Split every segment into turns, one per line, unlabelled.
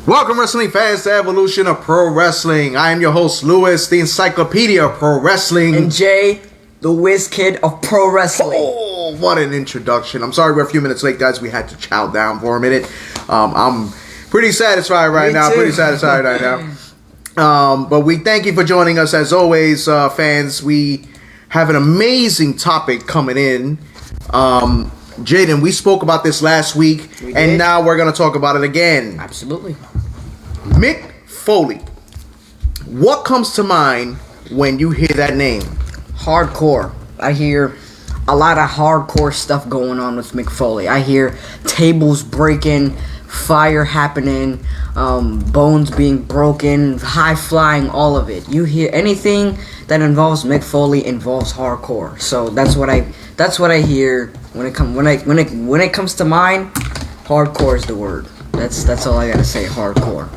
Welcome, wrestling fans, to Evolution of Pro Wrestling. I am your host, Lewis, the Encyclopedia of Pro Wrestling.
And Jay, the Whiz Kid of Pro Wrestling.
Oh, what an introduction. I'm sorry we're a few minutes late, guys. We had to chow down for a minute. I'm pretty satisfied right now. But we thank you for joining us as always, fans. We have an amazing topic coming in. Jaden, we spoke about this last week, and now we're going to talk about it again.
Absolutely.
Mick Foley. What comes to mind when you hear that name?
Hardcore. I hear a lot of hardcore stuff going on with Mick Foley. I hear tables breaking, fire happening, bones being broken, high flying, all of it. You hear anything that involves Mick Foley involves hardcore. So that's what I hear when it comes to mind. Hardcore is the word. That's all I gotta say. Hardcore.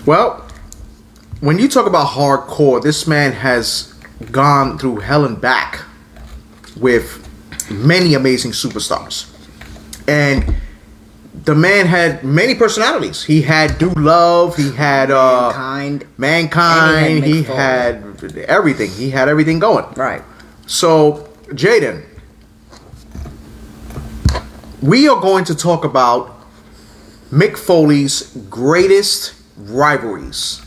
Well, when you talk about hardcore, this man has gone through hell and back with many amazing superstars, and the man had many personalities. He had Dude Love. He had Mankind. He had everything. He had everything going.
Right.
So, Jaden, we are going to talk about Mick Foley's greatest rivalries.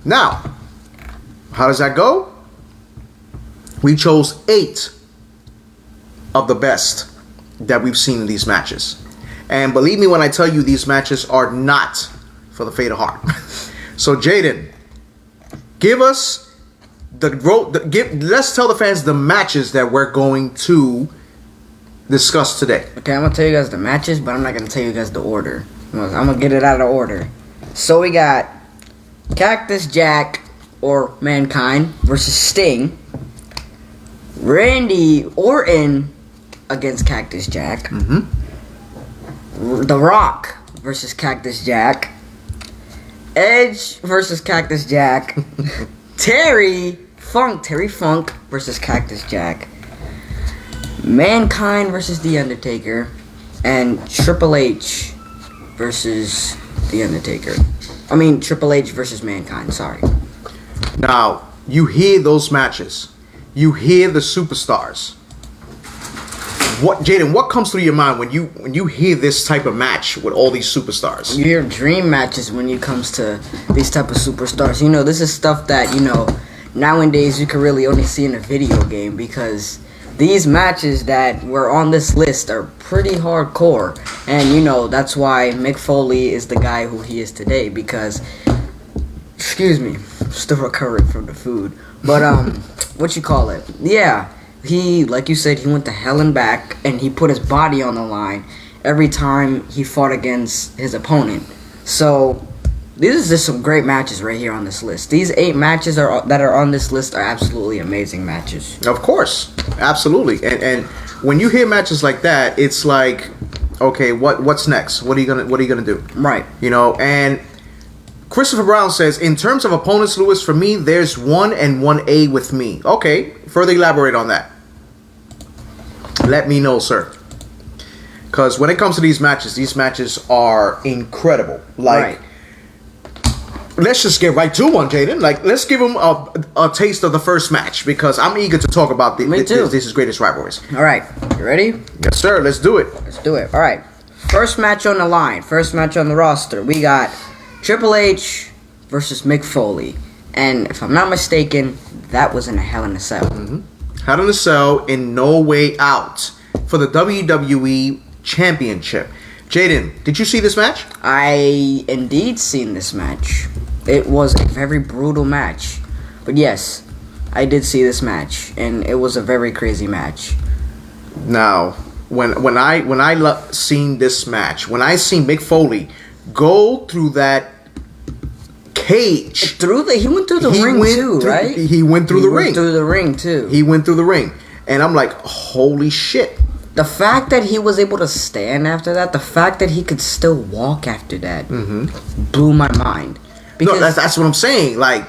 Now, how does that go? We chose 8 of the best that we've seen in these matches. And believe me when I tell you, these matches are not for the faint of heart. So, Jaden, give us let's tell the fans the matches that we're going to discuss today.
Okay, I'm gonna tell you guys the matches, but I'm not gonna tell you guys the order. I'm gonna get it out of order. So we got Cactus Jack or Mankind versus Sting. Randy Orton against Cactus Jack.
Mm-hmm.
The Rock versus Cactus Jack. Edge versus Cactus Jack. Terry Funk versus Cactus Jack. Mankind versus The Undertaker. And Triple H versus The Undertaker. Triple H versus Mankind, sorry.
Now, you hear those matches. You hear the superstars. Jaden, what comes through your mind when you hear this type of match with all these superstars?
You hear dream matches when it comes to these type of superstars. You know, this is stuff that, nowadays you can really only see in a video game, because these matches that were on this list are pretty hardcore. And, that's why Mick Foley is the guy who he is today, because, excuse me, still recovering from the food. But, yeah. He, like you said, he went to hell and back, and he put his body on the line every time he fought against his opponent. So, these are just some great matches right here on this list. These 8 matches that are on this list are absolutely amazing matches.
Of course, absolutely. And when you hear matches like that, it's like, okay, what's next? What are you gonna do?
Right.
And Christopher Brown says, in terms of opponents, Lewis, for me, there's 1 and 1A with me. Okay, further elaborate on that. Let me know, sir. Because when it comes to these matches are incredible. Like, let's just get right to one, Jaden. Like, let's give them a taste of the first match, because I'm eager to talk about this greatest rivalries.
All right, you ready?
Yes, sir. Let's do it.
All right. First match on the line. First match on the roster. We got Triple H versus Mick Foley. And if I'm not mistaken, that was in a Hell in a Cell.
Mm-hmm. Hell in a Cell in No Way Out for the WWE Championship. Jaden, did you see this match?
I indeed seen this match. It was a very brutal match. But yes, I did see this match, and it was a very crazy match.
Now, when I seen this match, when I seen Mick Foley go through that cage,
he went through the ring too, right?
He went through the ring. He went through the ring, and I'm like, holy shit!
The fact that he was able to stand after that, the fact that he could still walk after that, blew my mind.
Because no, that's what I'm saying. Like,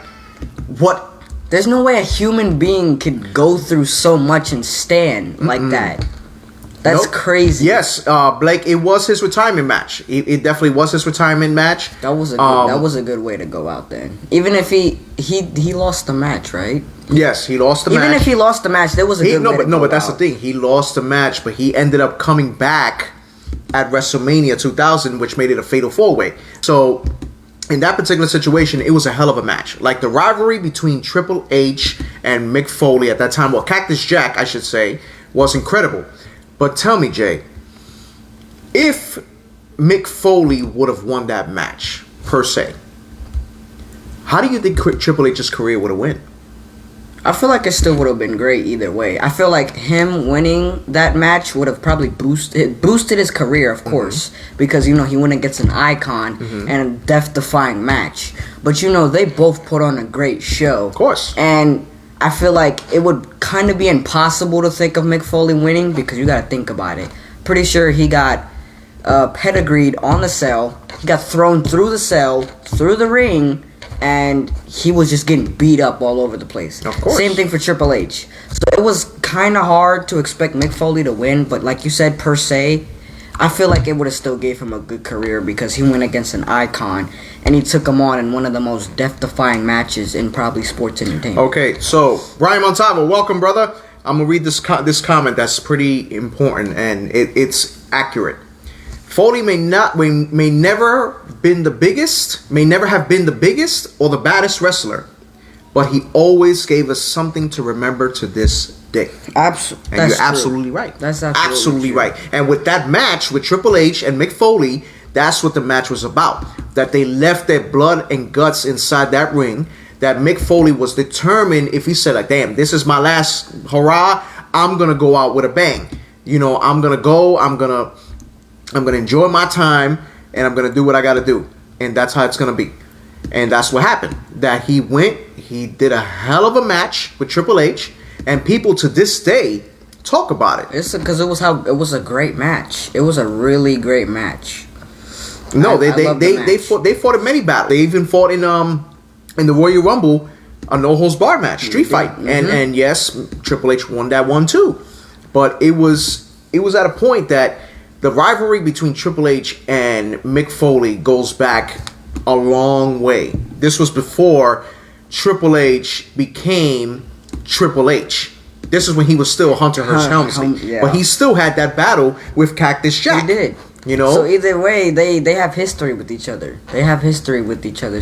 what?
There's no way a human being could go through so much and stand like that. That's
Nope.
crazy.
Yes, Blake. It was his retirement match. It definitely was his retirement match.
That was a good way to go out then. Even if he lost the match, right?
Yes, he lost the match.
Even if he lost the match, there was a good way to go
but that's
out.
the thing. He lost the match, but he ended up coming back at WrestleMania 2000, which made it a fatal 4-way. So, in that particular situation, it was a hell of a match. Like the rivalry between Triple H and Mick Foley at that time, well, Cactus Jack, I should say, was incredible. But tell me, Jay, if Mick Foley would have won that match, per se, how do you think Triple H's career would have went?
I feel like it still would have been great either way. I feel like him winning that match would have probably boosted his career, of course, because he went against an icon and a death-defying match. But they both put on a great show,
Of course.
and I feel like it would kind of be impossible to think of Mick Foley winning because you got to think about it. Pretty sure he got pedigreed on the cell. He got thrown through the cell, through the ring, and he was just getting beat up all over the place.
Of course.
Same thing for Triple H. So it was kind of hard to expect Mick Foley to win, but like you said, per se, I feel like it would have still gave him a good career because he went against an icon and he took him on in one of the most death-defying matches in probably sports entertainment.
Okay, so Brian Montalvo, welcome, brother. I'm gonna read this comment that's pretty important and it's accurate. Foley may never have been the biggest or the baddest wrestler, but he always gave us something to remember to this day.
Absolutely,
And you're absolutely right.
That's absolutely true.
right. And with that match with Triple H and Mick Foley, that's what the match was about. That they left their blood and guts inside that ring. That Mick Foley was determined. If he said, like, damn, this is my last hurrah, I'm gonna go out with a bang. I'm gonna go. I'm gonna enjoy my time, and I'm gonna do what I gotta do, and that's how it's gonna be. And that's what happened. That he did a hell of a match with Triple H, and people to this day talk about it.
It's because it was a great match. It was a really great match.
No, they fought in many battles. They even fought in the Royal Rumble, a no holds barred match, street fight, and yes, Triple H won that one too. But it was at a point that the rivalry between Triple H and Mick Foley goes back a long way. This was before Triple H became Triple H. This is when he was still Hunter Hearst Helmsley.
Yeah.
But he still had that battle with Cactus Jack.
He did. So either way, they have history with each other.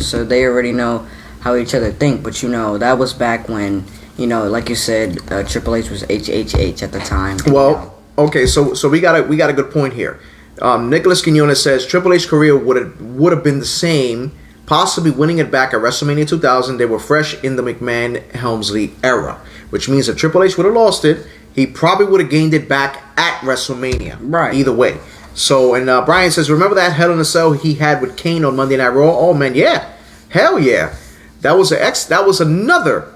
So they already know how each other think. But that was back when, like you said, Triple H was HHH at the time.
Well, okay, so we got a good point here. Nicholas Quinones says Triple H's career would have been the same, possibly winning it back at WrestleMania 2000. They were fresh in the McMahon-Helmsley era, which means if Triple H would have lost it, he probably would have gained it back at WrestleMania.
Right.
Either way. So, and Brian says, remember that Hell in a Cell he had with Kane on Monday Night Raw? Oh man, yeah, hell yeah. That was another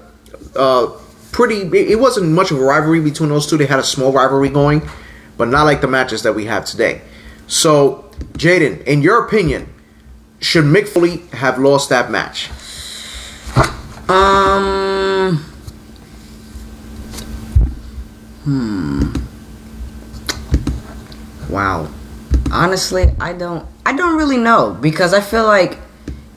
pretty. It wasn't much of a rivalry between those two. They had a small rivalry going, but not like the matches that we have today. So, Jaden, in your opinion, should Mick Foley have lost that match?
Wow. Honestly, I don't really know because I feel like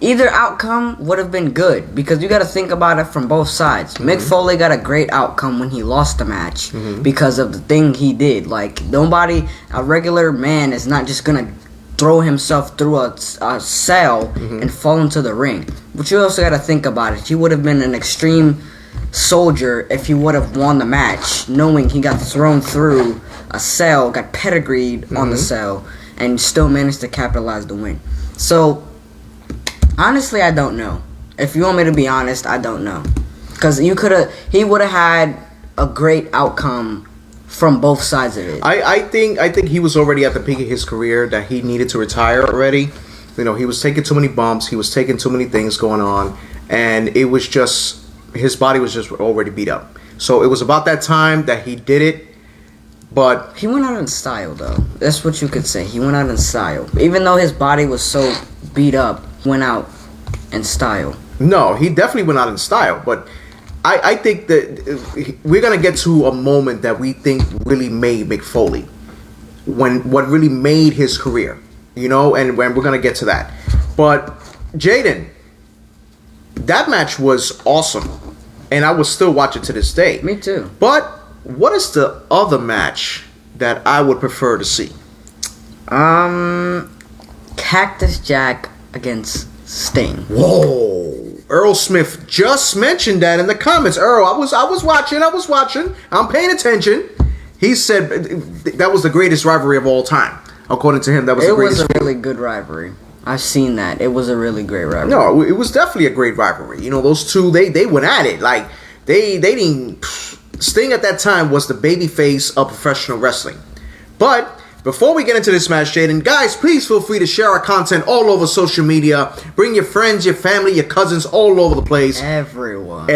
either outcome would have been good because you got to think about it from both sides. Mick Foley got a great outcome when he lost the match because of the thing he did. Like a regular man is not just gonna throw himself through a cell and fall into the ring. But you also got to think about it. He would have been an extreme soldier if he would have won the match, knowing he got thrown through a cell, got pedigreed on the cell, and still managed to capitalize the win. So, honestly, I don't know. If you want me to be honest, I don't know. Because he would have had a great outcome from both sides of it.
I think he was already at the peak of his career that he needed to retire already. He was taking too many bumps. He was taking too many things going on. And it was just, his body was just already beat up. So it was about that time that he did it. But
he went out in style, though. That's what you could say. He went out in style. Even though his body was so beat up, he went out in style.
No, he definitely went out in style. But I think that we're going to get to a moment that we think really made Mick Foley. what really made his career, you know, and we're gonna get to that. But Jaden, that match was awesome, and I will still watch it to this day.
Me too.
But what is the other match that I would prefer to see?
Cactus Jack against Sting.
Whoa! Earl Smith just mentioned that in the comments. Earl, I was watching. I'm paying attention. He said that was the greatest rivalry of all time. According to him, that was the greatest.
It was a really good rivalry. I've seen that. It was a really great rivalry.
No, it was definitely a great rivalry. You know, those two, they went at it. Like, they didn't... Sting at that time was the babyface of professional wrestling. But before we get into this match, Jaden, guys, please feel free to share our content all over social media. Bring your friends, your family, your cousins all over the place. Everyone.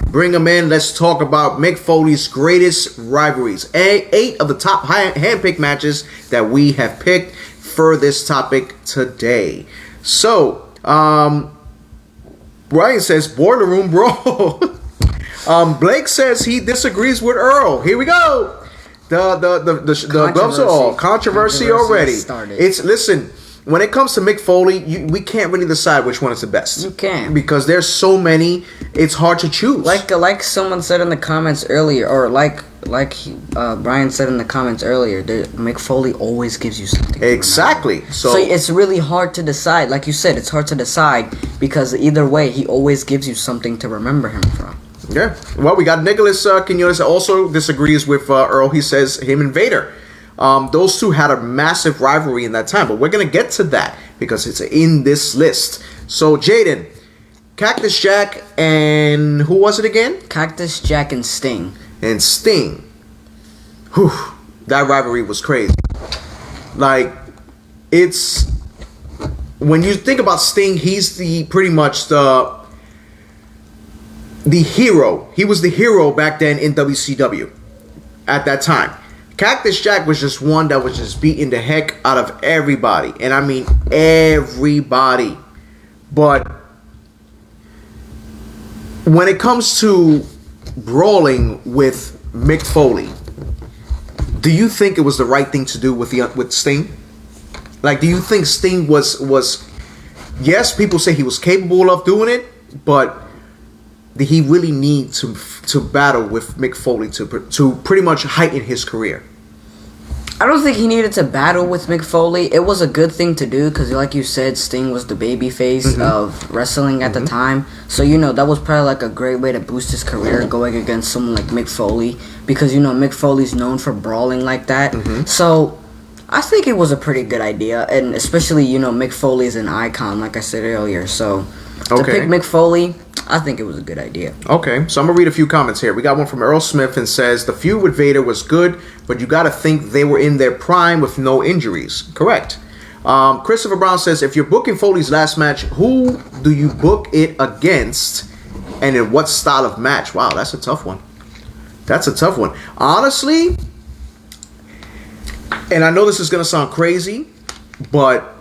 Bring them in. Let's talk about Mick Foley's greatest rivalries. 8 of the top hand-picked matches that we have picked for this topic today. So, Brian says, Boiler Room Brawl. Blake says he disagrees with Earl. Here we go. The gloves are all controversy already. Listen, when it comes to Mick Foley, we can't really decide which one is the best.
You can't,
because there's so many. It's hard to choose.
Like someone said in the comments earlier, or Brian said in the comments earlier, Mick Foley always gives you something.
Exactly. So
it's really hard to decide. Like you said, it's hard to decide because either way, he always gives you something to remember him from.
Yeah. Well, we got Nicholas Quinones that also disagrees with Earl. He says him and Vader. Those two had a massive rivalry in that time, but we're going to get to that because it's in this list. So, Jaden, Cactus Jack and who was it again?
Cactus Jack and Sting.
And Sting. Whew. That rivalry was crazy. Like, it's... When you think about Sting, he's pretty much the hero. He was the hero back then in WCW at that time. Cactus Jack was just one that was just beating the heck out of everybody. And I mean everybody. But when it comes to brawling with Mick Foley, do you think it was the right thing to do with Sting? Like, do you think Sting was yes, people say he was capable of doing it, but did he really need to battle with Mick Foley to pretty much heighten his career?
I don't think he needed to battle with Mick Foley. It was a good thing to do because, like you said, Sting was the babyface of wrestling at the time. So, that was probably like a great way to boost his career going against someone like Mick Foley because, Mick Foley's known for brawling like that. So, I think it was a pretty good idea. And especially, Mick Foley is an icon, like I said earlier. So, to pick Mick Foley, I think it was a good idea. Okay, so I'm going to read a few comments here. We got one from Earl Smith and says, the feud with Vader was good, but you got to think they were in their prime with no injuries. Correct. Christopher Brown says, if you're booking Foley's last match, who do you book it against and in what style of match? Wow, that's a tough one. That's a tough one. Honestly, and I know this is going to sound crazy, but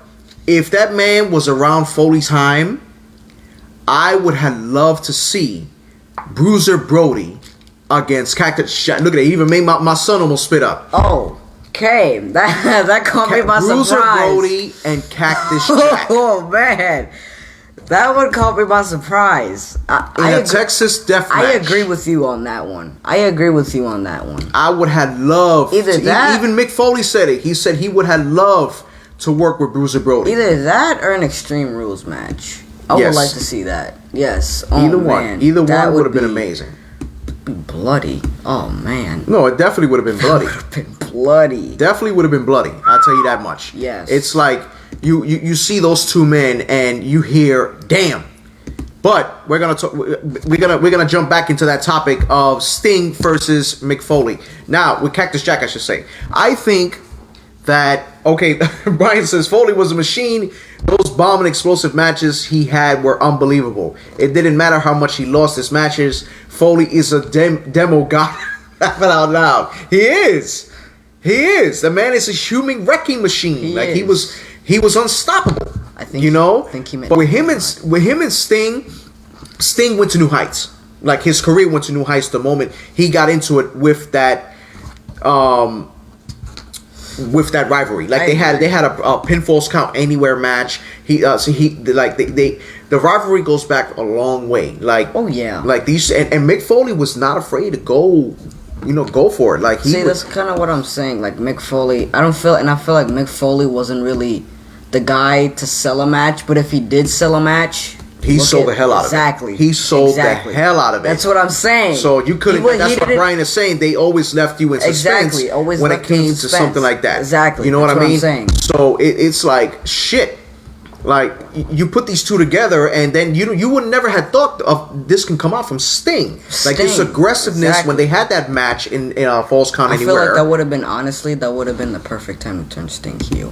if that man was around Foley's time, I would have loved to see Bruiser Brody against Cactus Jack. Look at it. He even made my son almost spit up. Oh, okay. That caught me by surprise.
Bruiser Brody and Cactus Jack.
Oh, man. That one caught me by surprise.
Texas death match.
I agree with you on that one.
I would have loved
either that.
Even Mick Foley said it. He said he would have loved to work with Bruiser Brody.
Either that or an Extreme Rules match. I would like to see that. Yes.
Either one would have been amazing.
Be bloody. Oh, man.
No, it definitely would have been bloody. Definitely would have been bloody. I'll tell you that much.
Yes.
It's like you see those two men and you hear, damn. But we're gonna jump back into that topic of Sting versus Mick Foley. Now with Cactus Jack, I should say. I think that Brian says Foley was a machine. Those bomb and explosive matches he had were unbelievable. It didn't matter how much he lost his matches. Foley is a demo god. Laughing out loud. He is. The man is a human wrecking machine. He was unstoppable. I think he meant. But with him and Sting went to new heights. Like his career went to new heights the moment he got into it with that with that rivalry. Like they had a pinfalls count anywhere match. The rivalry goes back a long way. Like like these and Mick Foley was not afraid to go for it. Like
that's kind of what I'm saying. Like Mick Foley, I feel like Mick Foley wasn't really the guy to sell a match, but if he did sell a match,
he sold the hell out of it.
Exactly.
He sold the hell out of it.
That's what I'm saying.
So you couldn't. That's what Brian is saying. They always left you in suspense when it came to something like that.
Exactly.
You know what I mean?
I'm saying.
So it's like shit. Like you put these two together, and then you would never have thought of this can come out from Sting. Like this aggressiveness when they had that match in Falls Count Anywhere.
I feel like that would have been the perfect time to turn Sting heel.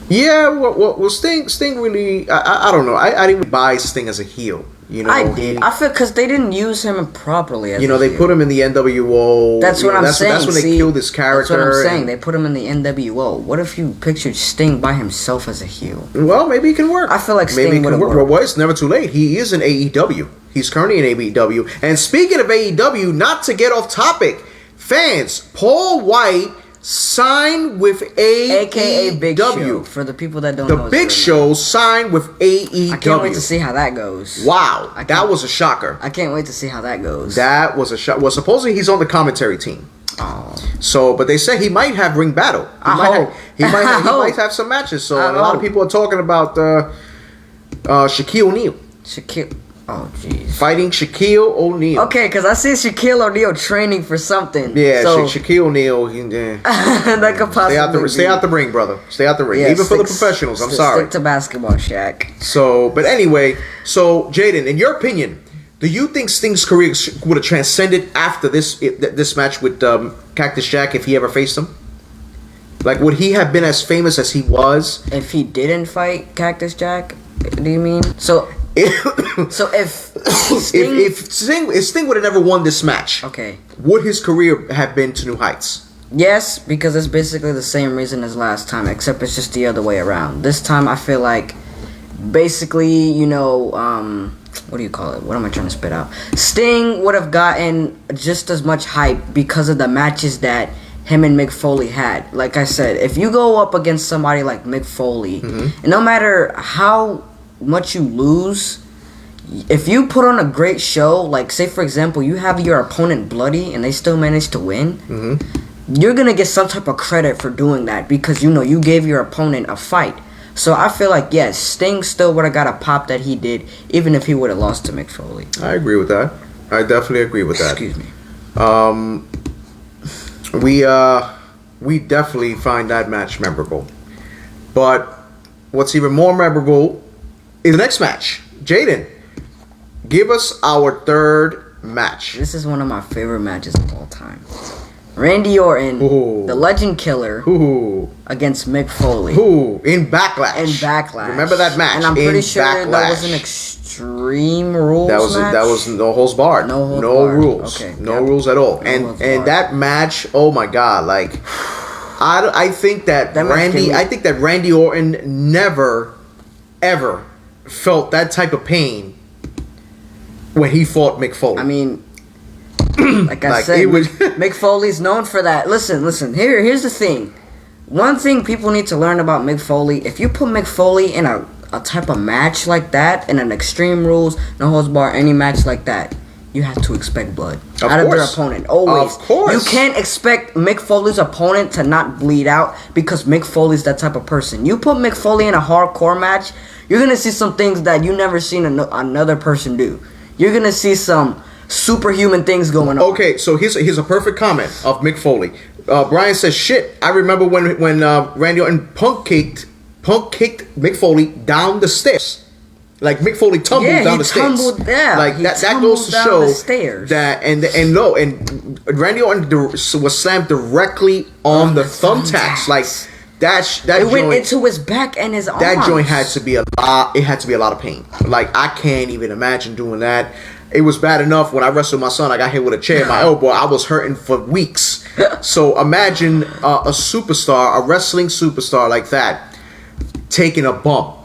Yeah, well, Sting really, I don't know. I didn't buy Sting as a heel.
I did. I feel because they didn't use him properly. As
they put him in the NWO.
That's what I'm saying.
That's when they killed his character.
That's what I'm saying. They put him in the NWO. What if you pictured Sting by himself as a heel?
Well, maybe it can work.
I feel like Sting would work.
Well, it's never too late. He is in AEW. He's currently in AEW. And speaking of AEW, not to get off topic, fans, Paul White signed with AEW.
AKA Big Show. For the people that don't know.
The Big Show signed with AEW.
I can't wait to see how that goes.
Wow. That was a shocker.
I can't wait to see how that goes.
That was a shock. Well, supposedly he's on the commentary team.
Oh.
So, but they say he might have ring battle. He might have some matches. So, a lot of people are talking about Shaquille O'Neal.
Oh, jeez.
Fighting Shaquille O'Neal.
Okay, because I see Shaquille O'Neal training for something.
Yeah, so Shaquille O'Neal.
That could possibly
stay out the ring, brother. Stay out the ring. Even for the professionals. I'm sorry.
Stick to basketball, Shaq.
So, but anyway, Jaden, in your opinion, do you think Sting's career would have transcended after this match with Cactus Jack if he ever faced him? Like, would he have been as famous as he was
if he didn't fight Cactus Jack? Do you mean so? If
Sting would have never won this match,
okay,
would his career have been to new heights?
Yes, because it's basically the same reason as last time, except it's just the other way around. This time, I feel like, basically, what do you call it? What am I trying to spit out? Sting would have gotten just as much hype because of the matches that him and Mick Foley had. Like I said, if you go up against somebody like Mick Foley, and no matter how much you lose, if you put on a great show, like say for example you have your opponent bloody and they still manage to win, you're gonna get some type of credit for doing that because you gave your opponent a fight. So I feel like yes, Sting still would have got a pop that he did even if he would have lost to Mick Foley.
I agree with that. I definitely agree with that.
Excuse me.
We definitely find that match memorable, but what's even more memorable is the next match. Jaden, give us our third match.
This is one of my favorite matches of all time. Randy Orton, the Legend Killer, against Mick Foley.
In Backlash. Remember that match?
And I'm pretty sure that was an Extreme Rules match?
That was no holds barred. No rules. Okay. No rules at all. And that match, oh my God, like I think that Randy Orton never ever felt that type of pain when he fought Mick Foley.
I mean, like I said, Mick Foley's known for that. Listen. Here's the thing. One thing people need to learn about Mick Foley: if you put Mick Foley in a type of match like that, in an Extreme Rules, no holds bar, any match like that, you have to expect blood out of their opponent. Always. Of course. You can't expect Mick Foley's opponent to not bleed out because Mick Foley's that type of person. You put Mick Foley in a hardcore match, you're going to see some things that you never seen another person do. You're going to see some superhuman things going on.
Okay, so here's a perfect comment of Mick Foley. Brian says, shit, I remember when Randy Orton punk kicked Mick Foley down the stairs. Like Mick Foley tumbled down the stairs. Like that goes to show that and Randy Orton was slammed directly on the thumbtacks. Like that
it went into his back and his arms.
That joint had to be a lot. It had to be a lot of pain. Like I can't even imagine doing that. It was bad enough when I wrestled my son. I got hit with a chair in my elbow. I was hurting for weeks. So imagine a wrestling superstar like that taking a bump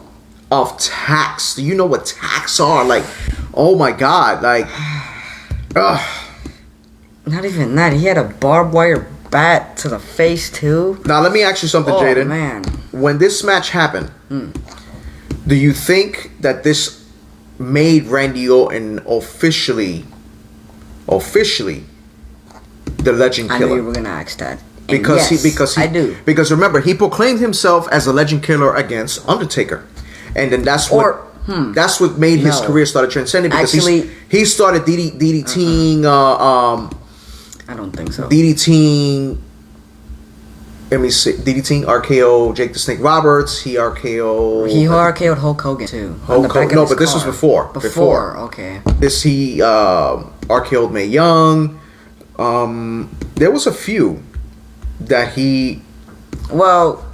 of tacks. Do you know what tacks are? Like, oh my God, like,
not even that. He had a barbed wire bat to the face too.
Now let me ask you something, Jaden.
Man,
when this match happened, do you think that this made Randy Orton officially the Legend Killer?
I knew you were gonna ask that.
Because
I do.
Because remember, he proclaimed himself as a Legend Killer against Undertaker, and then that's what made his career started transcending. Because he started DDTing.
I don't think so.
DDTing. Let me see. DDTing RKO Jake the Snake Roberts. He RKO'd
Hulk Hogan too.
No, but this was before.
Before, okay.
He RKO'd Mae Young. There was a few that he.
Well,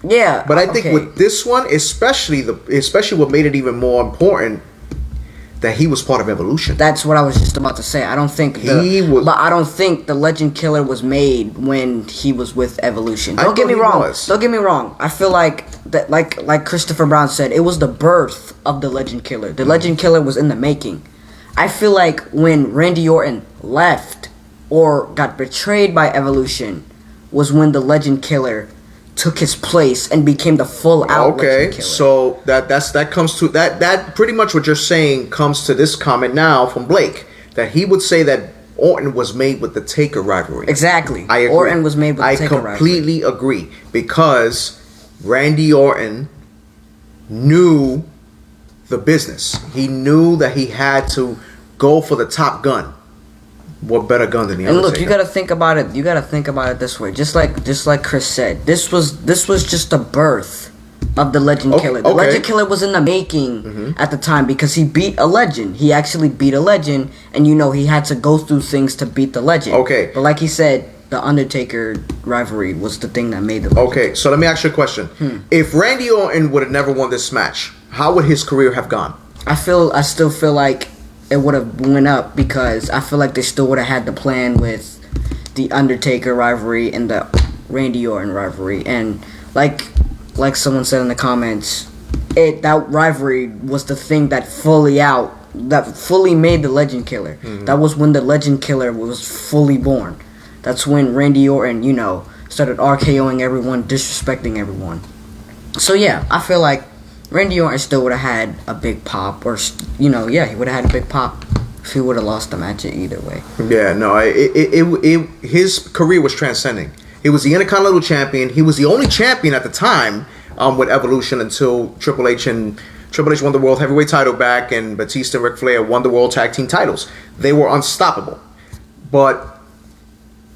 yeah.
But I think with this one, especially what made it even more important, that he was part of Evolution.
That's what I was just about to say. I don't think I don't think the Legend Killer was made when he was with Evolution. Don't get me wrong. I feel like that, like Christopher Brown said, it was the birth of the Legend Killer. The Legend Killer was in the making. I feel like when Randy Orton left or got betrayed by Evolution was when the Legend Killer took his place and became the full out Legend Killer.
So that comes to that pretty much what you're saying comes to this comment now from Blake, that he would say that Orton was made with the Taker rivalry.
Exactly.
I agree.
Orton was made with the Taker rivalry.
I completely agree, because Randy Orton knew the business. He knew that he had to go for the top gun. What better gun than the Undertaker?
And look, you gotta think about it. You gotta think about it this way. Just like Chris said, this was just the birth of the Legend Killer. The Legend Killer was in the making at the time, because he beat a legend. He actually beat a legend, and he had to go through things to beat the legend.
Okay.
But like he said, the Undertaker rivalry was the thing that made the legend.
Okay, so let me ask you a question. If Randy Orton would have never won this match, how would his career have gone?
I still feel like it would have went up, because I feel like they still would have had the plan with the Undertaker rivalry and the Randy Orton rivalry. And like someone said in the comments, that rivalry was the thing that fully made the Legend Killer. That was when the Legend Killer was fully born. That's when Randy Orton, started RKOing everyone, disrespecting everyone. So yeah, I feel like Randy Orton still would have had a big pop, or he would have had a big pop if he would have lost the match either way.
Yeah, no, his career was transcending. He was the Intercontinental Champion. He was the only champion at the time with Evolution until Triple H won the World Heavyweight title back, and Batista and Ric Flair won the World Tag Team titles. They were unstoppable. But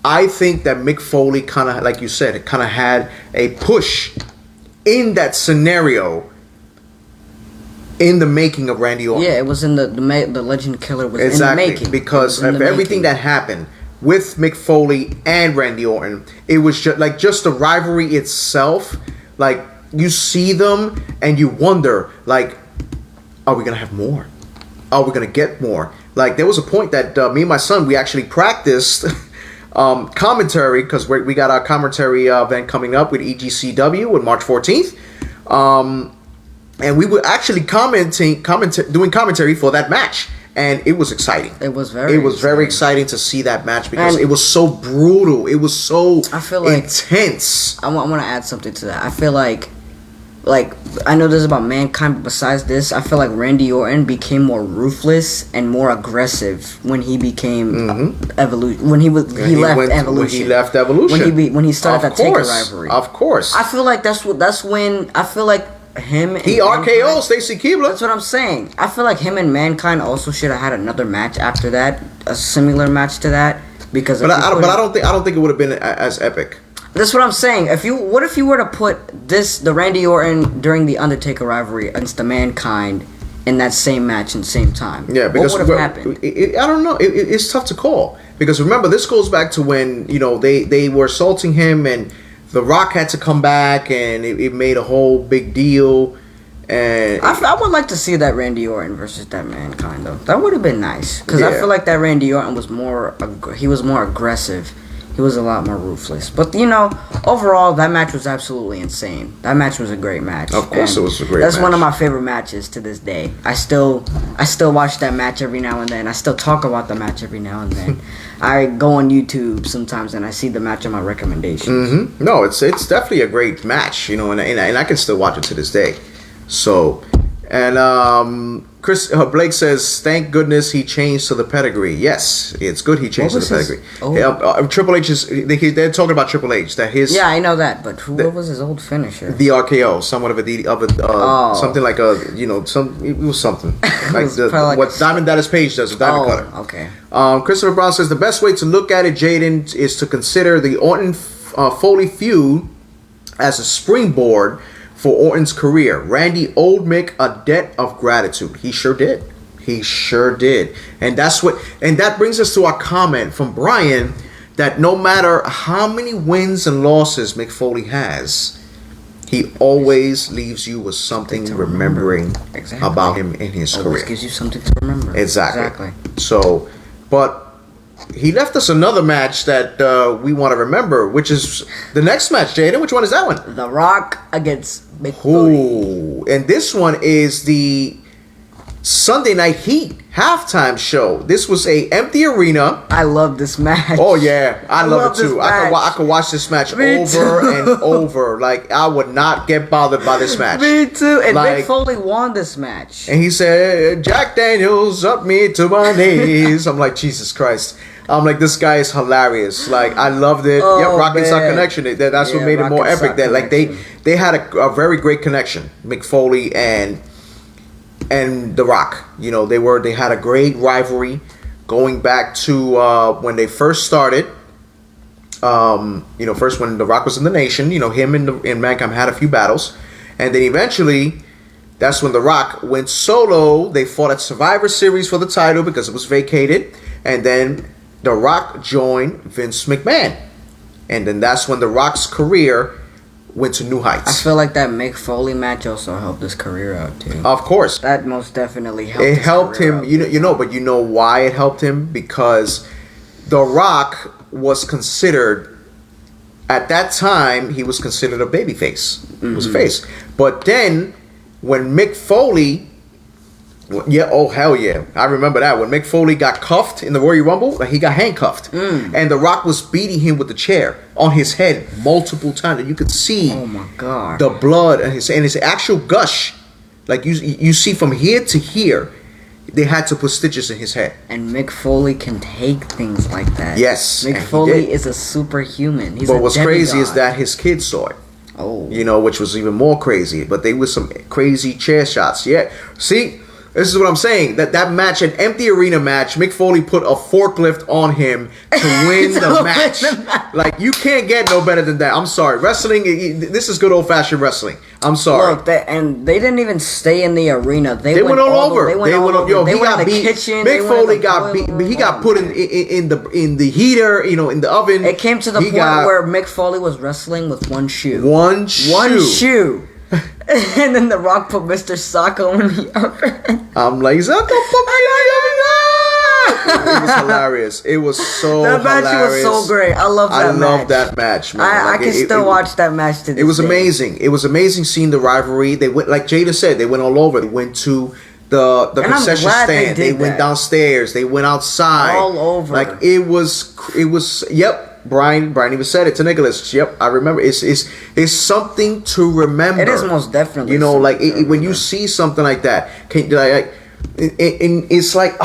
I think that Mick Foley kind of, like you said, had a push in that scenario in the making of Randy Orton.
Yeah, it was in the Legend Killer was in the making.
Because of everything that happened with Mick Foley and Randy Orton, it was just the rivalry itself. Like, you see them and you wonder, like, are we gonna have more? Are we gonna get more? Like, there was a point that me and my son, we actually practiced commentary, because we got our commentary event coming up with EGCW on March 14th. And we were actually doing commentary for that match, and it was exciting.
It was very
exciting to see that match, because it was so brutal. It was so intense.
I want to add something to that. I feel like I know this is about Mankind, but besides this, I feel like Randy Orton became more ruthless and more aggressive when he became Evolution. When he left Evolution. When he started that Taker rivalry.
Of course.
I feel like that's when I feel like him and
he RKO'd Stacy Keibler.
That's what I'm saying. I feel like him and Mankind also should have had another match after that, a similar match to that, because.
But I don't think it would have been as epic.
That's what I'm saying. What if you were to put the Randy Orton during the Undertaker rivalry against the Mankind in that same match and same time?
Yeah, because
what would have happened?
I don't know. It's tough to call, because remember, this goes back to when they were assaulting him, and The Rock had to come back, and it made a whole big deal. And
I would like to see that Randy Orton versus that Mankind, though. That would have been nice, because I feel like that Randy Orton was more aggressive. He He was a lot more ruthless. But, you know, overall, that match was absolutely insane. That match was a great match.
Of course it was a great match.
That's one of my favorite matches to this day. I still watch that match every now and then. I still talk about the match every now and then. I go on YouTube sometimes and I see the match on my recommendations.
Mm-hmm. No, it's definitely a great match, you know, and I can still watch it to this day. So, and Blake says, thank goodness he changed to the pedigree. Yes, it's good he changed to the pedigree. Triple H is, they're talking about Triple H. That his
Yeah, I know that, but what was his old finisher?
The RKO, somewhat of something like it was something like what Diamond Dallas Page does, a diamond cutter.
Okay.
Christopher Brown says the best way to look at it, Jaden, is to consider the Orton Foley feud as a springboard for Orton's career. Randy owed Mick a debt of gratitude. He sure did. And that brings us to our comment from Brian that no matter how many wins and losses Mick Foley has, he always leaves you with something remembering about him in his career.
Always gives you something to remember.
Exactly. So, but he left us another match that we want to remember, which is the next match, Jaden. Which one is that one?
The Rock against Mick Foley.
And this one is the Sunday Night Heat halftime show. This was a empty arena.
I love this match.
Oh yeah, I love it too. I could watch this match over and over. Like, I would not get bothered by this match.
Me too. And Mick Foley won this match.
And he said, Jack Daniels up me to my knees. I'm like, Jesus Christ. I'm like, this guy is hilarious. Like, I loved it. Rocket Sock Connection. That's what made it more epic. That like they had a very great connection, Mick Foley and The Rock. You know, they had a great rivalry going back to when they first started. First when The Rock was in the Nation. You know, him and Mankind had a few battles, and then eventually, that's when The Rock went solo. They fought at Survivor Series for the title because it was vacated, and then The Rock joined Vince McMahon. And then that's when The Rock's career went to new heights.
I feel like that Mick Foley match also helped his career out too.
Of course.
That most definitely helped
It helped him, but you know why it helped him? Because The Rock was considered, at that time, he was considered a babyface. He was a face. But then, when Mick Foley... Yeah, oh hell yeah. I remember that. When Mick Foley got cuffed in the Royal Rumble, like, he got handcuffed. And The Rock was beating him with the chair on his head multiple times. And you could see the blood and his actual gush. Like, you see from here to here, they had to put stitches in his head.
And Mick Foley can take things like that.
Yes.
Mick Foley is a superhuman.
But what's crazy is that his kids saw it.
Oh.
You know, which was even more crazy. But they were some crazy chair shots. Yeah. See? This is what I'm saying. That match, an empty arena match, Mick Foley put a forklift on him to win the match. Like, you can't get no better than that. I'm sorry. Wrestling, this is good old-fashioned wrestling. I'm sorry.
Look, they didn't even stay in the arena. They
went all over.
They went all over.
Yo,
they
he
went
got
in the
beat.
kitchen.
Mick Foley got beat. He got put in the heater, in the oven.
It came to the point where Mick Foley was wrestling with one shoe.
One shoe.
And then The Rock put Mr. Socko in the oven.
I'm like, Socko, put me in the oven. It was hilarious. It was so hilarious.
That match was so great. I love that
match, man.
I can still watch that match to this
It was
day.
amazing. It was amazing seeing the rivalry. They went, like Jada said, they went all over. They went to the concession stand. They went downstairs. They went outside.
All over.
Like, it was, yep. Brian even said it to Nicholas. Yep, I remember. It's something to remember.
It is most definitely.
Like, when you see something like that, it's like,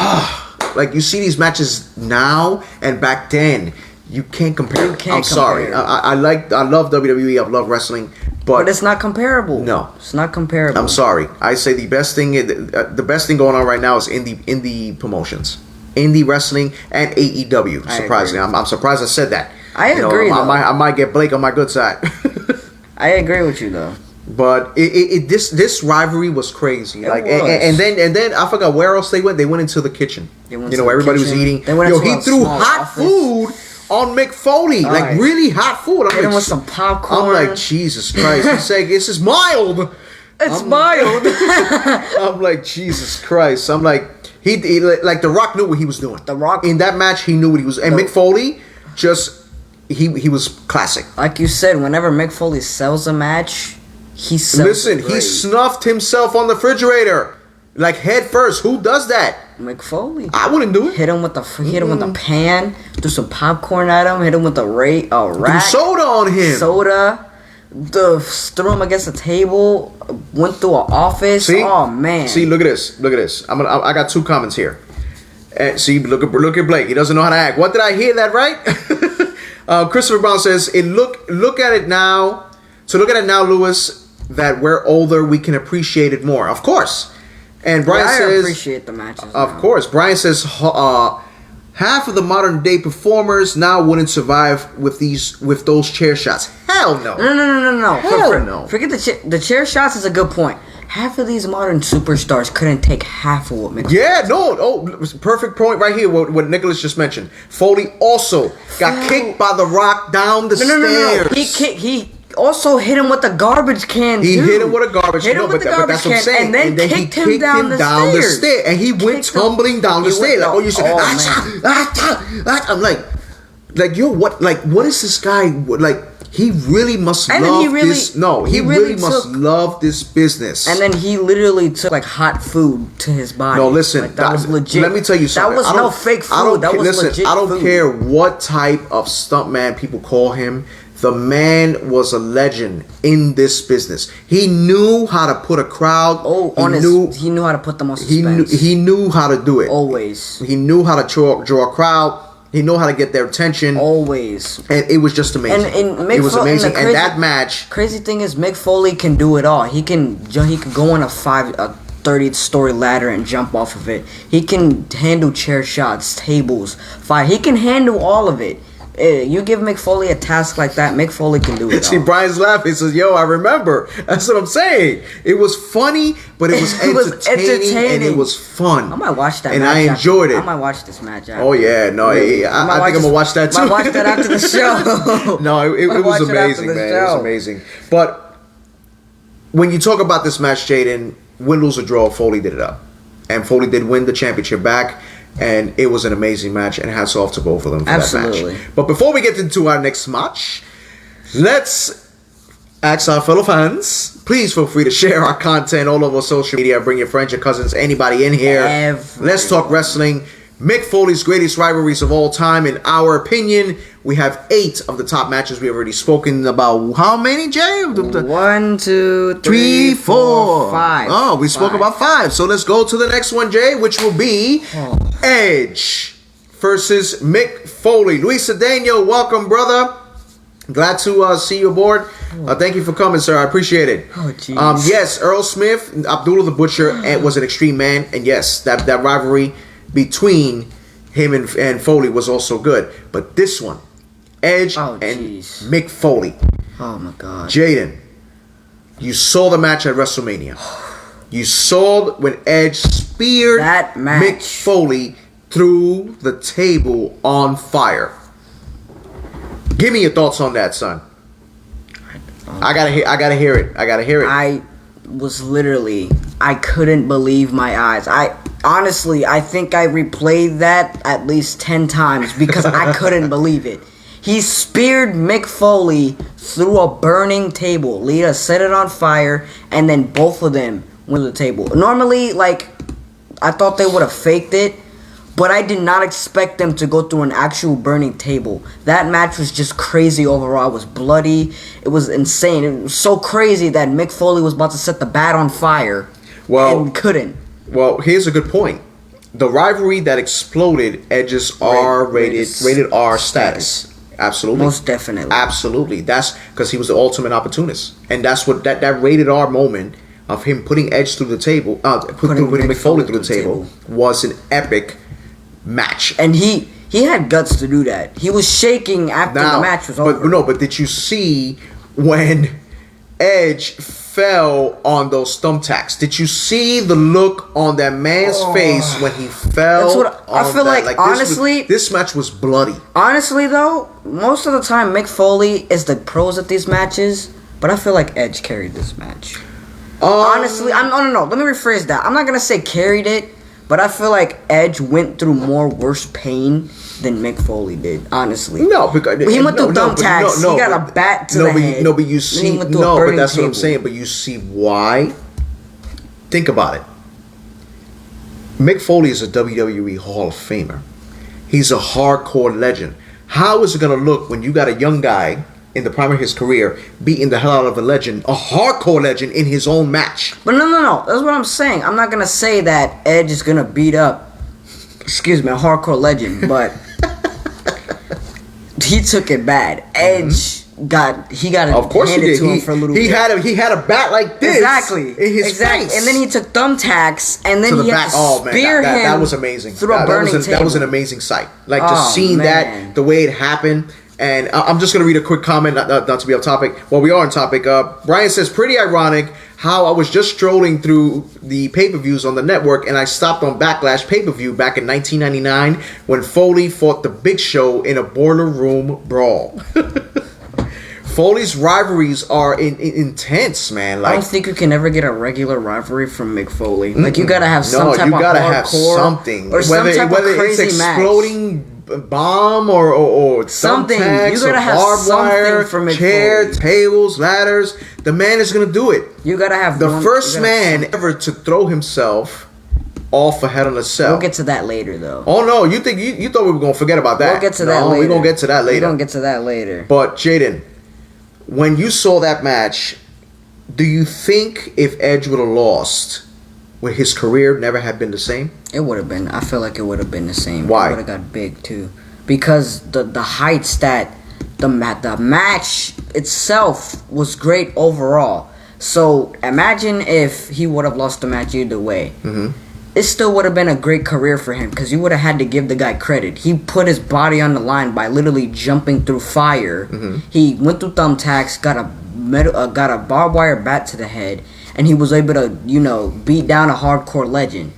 like, you see these matches now and back then, you can't compare. I'm sorry. I love WWE. I love wrestling, but
it's not comparable.
No,
it's not comparable.
I'm sorry. I say the best thing going on right now is indie promotions. Indie wrestling and AEW. Surprisingly, I'm surprised I said that.
I agree.
I might get Blake on my good side.
I agree with you though.
But this rivalry was crazy. And then I forgot where else they went. They went into the kitchen. Everybody was eating. He threw hot food on Mick Foley, like really hot food.
I'm like, with some popcorn.
I'm like, Jesus Christ. He's saying this is mild.
It's mild.
I'm like, Jesus Christ. I'm like. He like The Rock knew what he was doing.
The Rock
in that match, he knew what he was. And Mick Foley just he was classic.
Like you said, whenever Mick Foley sells a match, he sells.
Listen, he snuffed himself on the refrigerator, like head first. Who does that?
Mick Foley.
I wouldn't do it.
Hit him with the pan. Do some popcorn at him. Hit him with a rack.
Do soda on him.
Soda. Threw him against the table. Went through an office.
See?
Oh man.
See, look at this. Look at this. I got 2 comments here. See, look at Blake. He doesn't know how to act. What did I hear that right? Christopher Brown says, look at it now. So look at it now, Lewis, that we're older, we can appreciate it more. Of course. And Brian says,
I appreciate the matches.
Of course. Brian says, half of the modern day performers now wouldn't survive with those chair shots. Hell no.
No.
Hell no.
Forget the chair shots is a good point. Half of these modern superstars couldn't take half of what Mick.
Yeah, no. Oh, perfect point right here. What Nicholas just mentioned. Foley also got kicked by The Rock down the stairs.
No. He also hit him with the garbage can.
He hit him with a garbage can.
But that's what I'm saying. And then kicked him down the stairs.
And he went tumbling down the stairs. Like, you said, I'm like, yo, what is this guy like? He really must love this. No, he really must love this business.
And then he literally took like hot food to his body.
No, listen,
like, that was legit.
Let me tell you something.
That was no fake food. That was legit.
I don't care what type of stuntman people call him. The man was a legend in this business. He knew how to put a crowd.
He knew how to put them on suspense.
He knew how to do it.
Always.
He knew how to draw a crowd. He knew how to get their attention.
Always.
And it was just amazing. It was amazing. And that match.
Crazy thing is, Mick Foley can do it all. He can go on a 30-story ladder and jump off of it. He can handle chair shots, tables, fire. He can handle all of it. You give Mick Foley a task like that, Mick Foley can do it.
See,
all.
Brian's laughing. He says, "Yo, I remember." That's what I'm saying. It was funny, but it was entertaining and it was fun.
I might watch that.
And I enjoyed it.
I might watch this match.
Oh yeah, no, I think I'm gonna watch that too.
I might watch that after the show.
No, it was amazing, man. It was amazing. But when you talk about this match, Jaden, win, lose, or draw, Foley did it up, and Foley did win the championship back. And it was an amazing match, and hats off to both of them for that match. But before we get into our next match, let's ask our fellow fans, please feel free to share our content all over social media. Bring your friends, your cousins, anybody in here.
Everyone.
Let's talk wrestling. Mick Foley's greatest rivalries of all time, in our opinion. We have 8 of the top matches. We have already spoken about how many, Jay?
1, 2, 3, 4, 5.
Oh, we spoke about 5. So let's go to the next one, Jay, which will be Edge versus Mick Foley. Luis Cedeno, welcome, brother. Glad to see you aboard. Thank you for coming, sir. I appreciate it.
Oh, jeez.
Yes, Earl Smith, Abdullah the Butcher, was an extreme man. And yes, that rivalry between him and Foley was also good. But this one, Edge and Mick Foley.
Oh my God.
Jaden, you saw the match at WrestleMania. You saw when Edge speared
that match.
Mick Foley through the table on fire. Give me your thoughts on that, son. I gotta hear it.
I was literally, I couldn't believe my eyes. Honestly, I think I replayed that at least 10 times because I couldn't believe it. He speared Mick Foley through a burning table. Lita set it on fire, and then both of them went to the table. Normally, I thought they would have faked it, but I did not expect them to go through an actual burning table. That match was just crazy overall. It was bloody. It was insane. It was so crazy that Mick Foley was about to set the bat on fire and couldn't.
Well, here's a good point. The rivalry that exploded Edge's rated R status. Absolutely.
Most definitely.
Absolutely. That's because he was the ultimate opportunist. And that's what that rated R moment of him putting Edge through the table, putting Mick Foley through the table was an epic match.
And he had guts to do that. He was shaking after the match was over.
But did you see when Edge fell on those thumbtacks? Did you see the look on that man's face when he fell?
That's what I feel like honestly,
this match was bloody.
Honestly, though, most of the time Mick Foley is the pros at these matches, but I feel like Edge carried this match. Honestly, no. Let me rephrase that. I'm not gonna say carried it, But I feel like Edge went through more worse pain than Mick Foley did, honestly.
No, because
he went through thumbtacks. He got a bat to the head.
No, but you see, but that's what I'm saying. But you see why? Think about it. Mick Foley is a WWE Hall of Famer. He's a hardcore legend. How is it gonna look when you got a young guy in the prime of his career beating the hell out of a legend, a hardcore legend, in his own match?
But no. That's what I'm saying. I'm not gonna say that Edge is gonna beat up, a hardcore legend, but he took it bad. Edge got it
of course
handed
he did.
to him for a little bit.
He had a bat like this in his face.
And then he took thumbtacks, and then he had to spear him.
That was amazing.
Through a burning table.
That was an amazing sight. Like, just seeing that, the way it happened. And I'm just going to read a quick comment, not to be off topic. Well, we are on topic. Brian says, pretty ironic how I was just strolling through the pay-per-views on the network, and I stopped on Backlash pay-per-view back in 1999 when Foley fought the Big Show in a boiler room brawl. Foley's rivalries are intense, man. Like,
I don't think you can ever get a regular rivalry from Mick Foley. Like, you gotta have some type of hardcore,
have something,
or some type of crazy
it's exploding bomb or
something.
Thumbtacks,
You gotta have
barbed wire,
something from Mick
chairs,
Foley.
tables, ladders. The man is gonna do it.
You gotta have
the first man ever to throw himself off a Hell in a Cell.
We'll get to that later, though.
Oh no, you think you thought we were gonna forget about that?
We'll get to that later.
We're gonna get to that later.
We're gonna get to that later.
But Jaden, when you saw that match, do you think if Edge would have lost, would his career never have been the same?
It would have been. I feel like it would have been the same.
Why?
It would have got big too, because the heights that the match itself was great overall. So imagine if he would have lost the match either way. It still would have been a great career for him, because you would have had to give the guy credit. He put his body on the line by literally jumping through fire. He went through thumbtacks, got a barbed wire bat to the head, and he was able to, beat down a hardcore legend.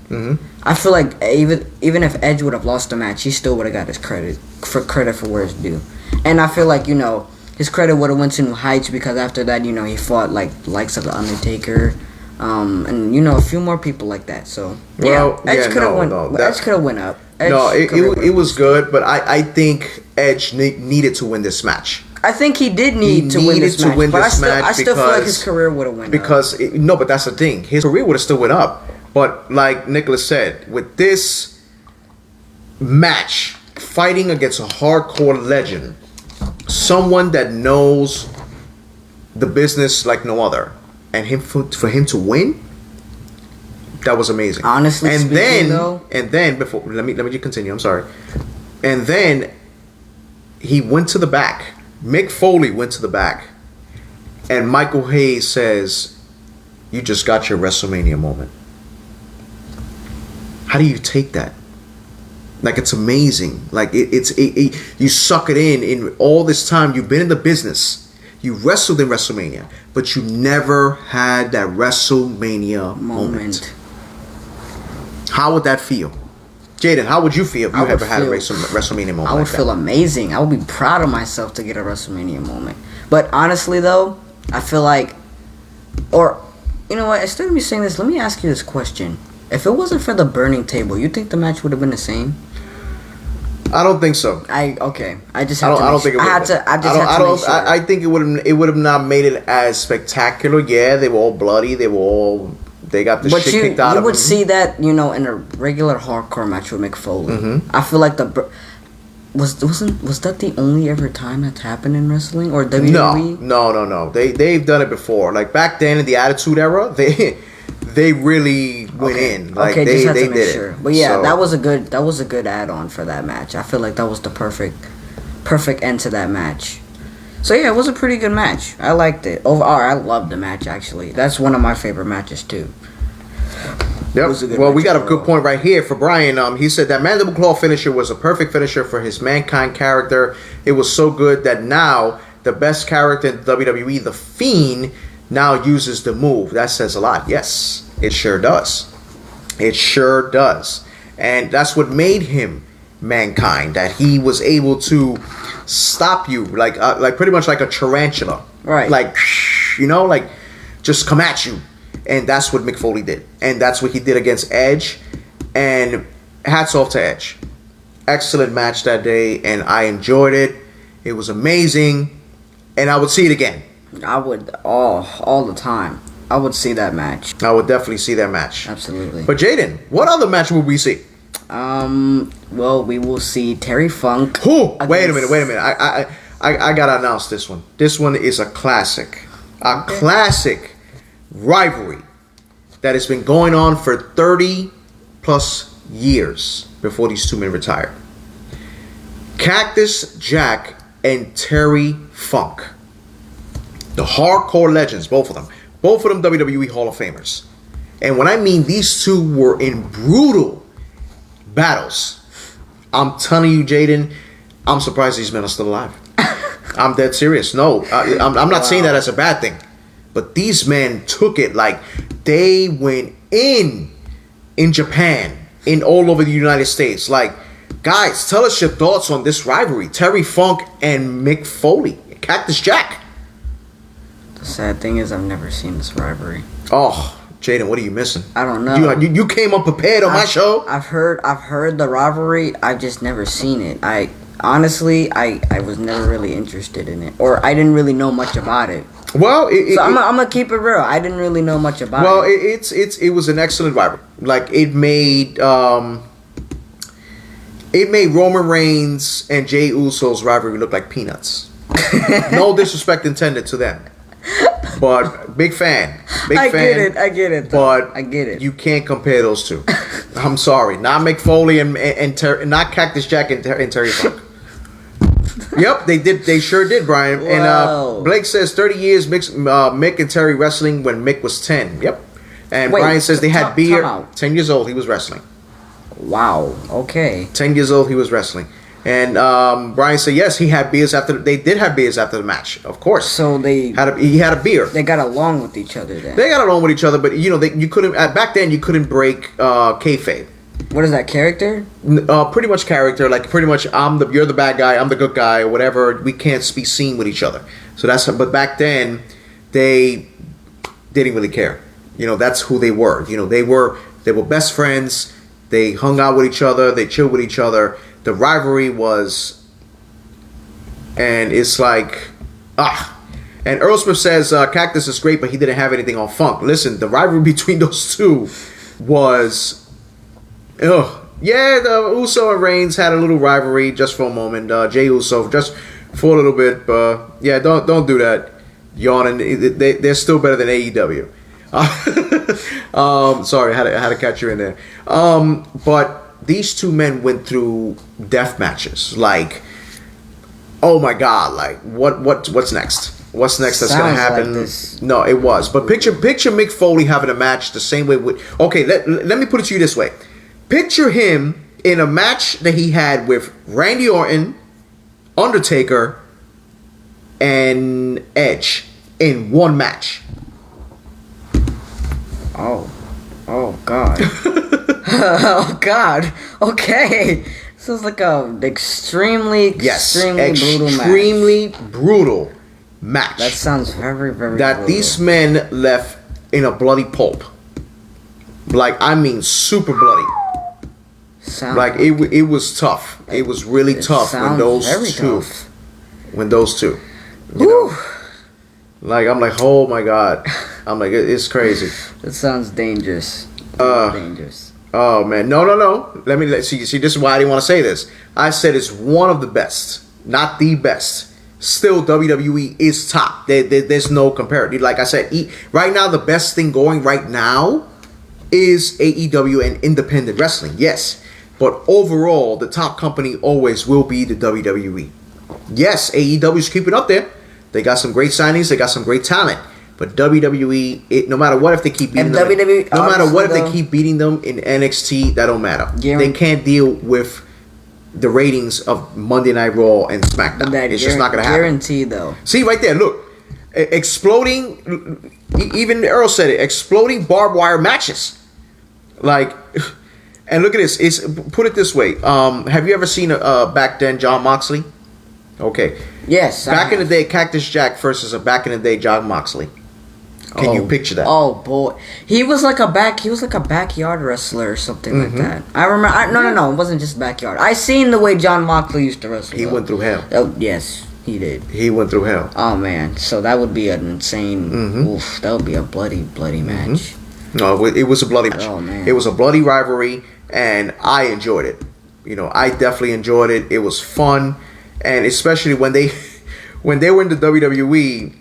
I feel like even if Edge would have lost the match, he still would have got his credit for where it's due. And I feel like, his credit would have went to new heights, because after that, he fought likes of the Undertaker. And a few more people like that. So Edge could have went up.
It was good, but I think Edge needed to win this match.
I think he did need to win this match, but I still feel like his career would have went up.
But that's the thing. His career would have still went up. But like Nicholas said, with this match, fighting against a hardcore legend, someone that knows the business like no other, and for him to win, that was amazing.
Honestly,
let me continue. I'm sorry. And then he went to the back. Mick Foley went to the back, and Michael Hayes says, "You just got your WrestleMania moment." How do you take that? Like, it's amazing. Like, you suck it in all this time you've been in the business. You wrestled in WrestleMania, but you never had that WrestleMania moment. How would that feel? Jaden, how would you feel if you ever had a WrestleMania moment?
I would feel amazing. I would be proud of myself to get a WrestleMania moment. But honestly, though, I feel like, or, you know what, instead of me saying this, let me ask you this question. If it wasn't for the burning table, you think the match would have been the same?
I don't think so.
I just have to. I don't think it would.
I think it would have not made it as spectacular. Yeah, they were all bloody. They got the shit kicked out of them.
You would see that, in a regular hardcore match with Mick Foley. I feel like was that the only ever time that's happened in wrestling or WWE?
No. They've done it before. Like, back then in the Attitude Era, they really went in. Like,
just had to make sure. But yeah, that was a good add-on for that match. I feel like that was the perfect end to that match. So yeah, it was a pretty good match. I liked it. Overall, I loved the match, actually. That's one of my favorite matches too.
Yep. Well, we got a good point right here for Brian. He said that Mandible Claw finisher was a perfect finisher for his Mankind character. It was so good that now the best character in WWE, The Fiend, now uses the move. That says a lot. Yes, it sure does. It sure does. And that's what made him Mankind, that he was able to stop you like pretty much like a tarantula.
Right.
Like, just come at you. And that's what Mick Foley did. And that's what he did against Edge. And hats off to Edge. Excellent match that day, and I enjoyed it. It was amazing, and I would see it again.
I would all the time. I would see that match.
I would definitely see that match.
Absolutely.
But Jaden, what other match will we see?
Well, we will see Terry Funk.
Who? Wait a minute. I gotta announce this one. This one is a classic. A classic rivalry that has been going on for 30 plus years before these two men retired. Cactus Jack and Terry Funk. The hardcore legends, both of them. Both of them WWE Hall of Famers. And when I mean these two were in brutal battles, I'm telling you, Jaden, I'm surprised these men are still alive. I'm dead serious. No, I'm not saying that as a bad thing. But these men took it like they went in Japan, in all over the United States. Like, guys, tell us your thoughts on this rivalry. Terry Funk and Mick Foley. Cactus Jack.
The sad thing is I've never seen this rivalry.
Oh, Jaden, what are you missing?
I don't know.
You came up prepared on my show.
I've heard the rivalry. I've just never seen it. I honestly was never really interested in it, or I didn't really know much about it.
Well,
I'm gonna keep it real. I didn't really know much about it.
Well, it was an excellent rivalry. Like it made Roman Reigns and Jey Uso's rivalry look like peanuts. No disrespect intended to them. But big fan.
I get it.
But
I get it.
You can't compare those two. I'm sorry. Not Mick Foley and not Cactus Jack and Terry Funk. Yep, they did. They sure did, Brian.
Wow.
And Blake says 30 years Mick and Terry wrestling when Mick was 10. Yep. And
Wait,
Brian says they had beer. 10 years old, he was wrestling.
Wow. Okay.
10 years old, he was wrestling. And Brian said yes, he had beers after. They did have beers after the match, of course.
So he had
a beer.
They got along with each other then.
They got along with each other, but you couldn't back then. You couldn't break kayfabe.
What is that, character?
Pretty much character. Like pretty much, you're the bad guy, I'm the good guy, or whatever. We can't be seen with each other. So that's. But back then, they didn't really care. That's who they were. They were best friends. They hung out with each other. They chilled with each other. The rivalry was, and it's like, And Earl Smith says Cactus is great, but he didn't have anything on Funk. Listen, the rivalry between those two was, yeah, the Uso and Reigns had a little rivalry just for a moment. Jey Uso just for a little bit, but yeah, don't do that. Yawning, they're still better than AEW. Sorry, I had to catch you in there. But these two men went through death matches. Like, oh my God! Like, what's next? What's next that's gonna happen? Like no, it was. But picture Mick Foley having a match the same way with. Okay, let me put it to you this way. Picture him in a match that he had with Randy Orton, Undertaker, and Edge in one match. Oh God. Oh God. Okay. This is like a extremely brutal match.
That sounds very, very
that
brutal.
These men left in a bloody pulp. Like, I mean, super bloody. Like it was tough. It was really tough when those two. When those two. Like, I'm like, oh my God. I'm like, it's crazy.
That sounds dangerous. Dangerous.
Oh man, no. Let me see. This is why I didn't want to say this. I said it's one of the best, not the best. Still, WWE is top. There's no comparison. Like I said, right now the best thing going right now is AEW and independent wrestling. Yes, but overall, the top company always will be the WWE. Yes, AEW is keeping up there. They got some great signings. They got some great talent. But WWE, no matter what, if they keep beating them, no matter what if they keep beating them in NXT, that don't matter. They can't deal with the ratings of Monday Night Raw and SmackDown. It's just not going to happen.
Guarantee though.
See right there, look, exploding. Even Earl said it. Exploding barbed wire matches, like, and look at this. Put it this way. Have you ever seen back then John Moxley? Okay.
Yes.
Back in the day, Cactus Jack versus a back in the day John Moxley. Can you picture that?
Oh boy, he was like a backyard wrestler or something like that. I remember. No, it wasn't just backyard. I seen the way John Moxley used to wrestle.
He went through hell.
Oh yes, he did.
He went through hell.
Oh man, so that would be an insane. Oof, that would be a bloody match.
No, it was a bloody match.
Oh man,
it was a bloody rivalry, and I enjoyed it. I definitely enjoyed it. It was fun, and especially when they were in the WWE.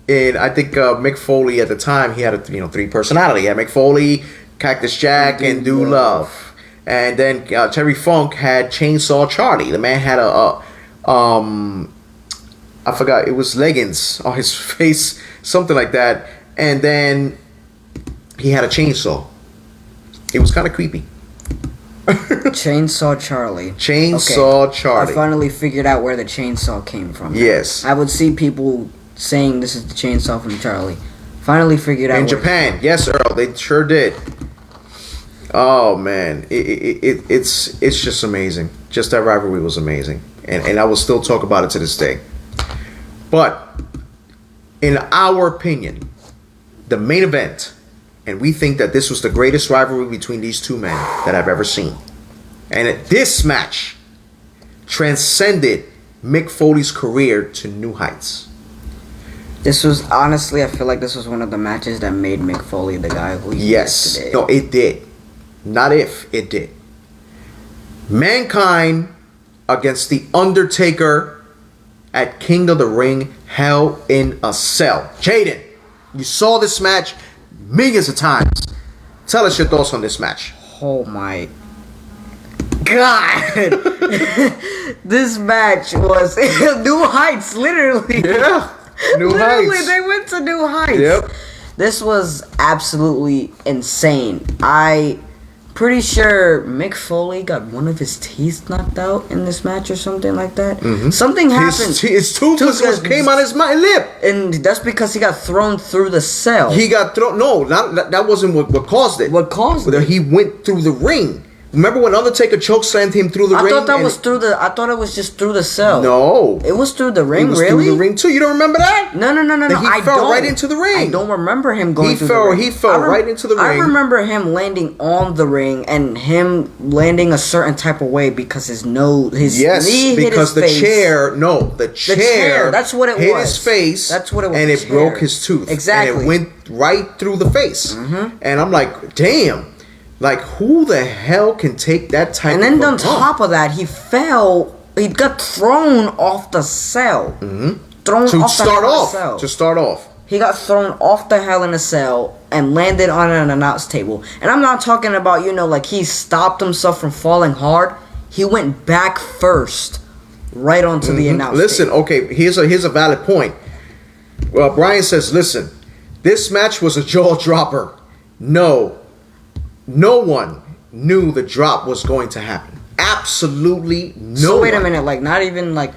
And I think Mick Foley at the time, he had a 3 personality. He had Mick Foley, Cactus Jack, and Do Love. And then Terry Funk had Chainsaw Charlie. The man had I forgot, it was leggings on his face, something like that. And then he had a chainsaw. It was kind of creepy.
Chainsaw Charlie.
Chainsaw Charlie.
I finally figured out where the chainsaw came from.
Yes.
I would see people saying this is the chainsaw from Charlie. Finally figured out.
In Japan, yes, Earl, they sure did. Oh man, it's just amazing. Just that rivalry was amazing, and I will still talk about it to this day. But in our opinion, the main event, and we think that this was the greatest rivalry between these two men that I've ever seen, and this match transcended Mick Foley's career to new heights.
This was, honestly, I feel like this was one of the matches that made Mick Foley the guy who he is today.
No, it did. Not if, it did. Mankind against The Undertaker at King of the Ring, Hell in a Cell. Jaden, you saw this match millions of times. Tell us your thoughts on this match.
Oh my God. This match was new heights, literally.
Yeah.
Literally, they went to new heights.
Yep.
This was absolutely insane. I pretty sure Mick Foley got one of his teeth knocked out in this match or something like that. Something happened.
His tooth came on his lip.
And that's because he got thrown through the cell.
He got thrown. No, that wasn't what caused it.
What caused it?
He went through the ring. Remember when Undertaker chokeslammed him through the ring?
I thought it was just through the cell.
No.
It was through the ring,
It was
really?
through the ring too. You don't remember that?
No.
He fell right into the ring.
I don't remember him going through the ring.
He fell right into the ring.
I remember him landing on the ring and him landing a certain type of way because his knee hit his face.
The chair.
That's what it
hit
was.
his face.
That's what it was.
And it broke his tooth.
Exactly.
And it went right through the face. And I'm like, damn. Like, who the hell can take that type of...
And then on top of that, he fell... He got thrown off the cell. To
start off.
He got thrown off the Hell in a Cell and landed on an announce table. And I'm not talking about, like he stopped himself from falling hard. He went back first, right onto the announce
Listen,
table.
okay, here's a valid point. Well, Brian says, listen, this match was a jaw dropper. No one knew the drop was going to happen. Absolutely no one.
So wait a minute, like not even like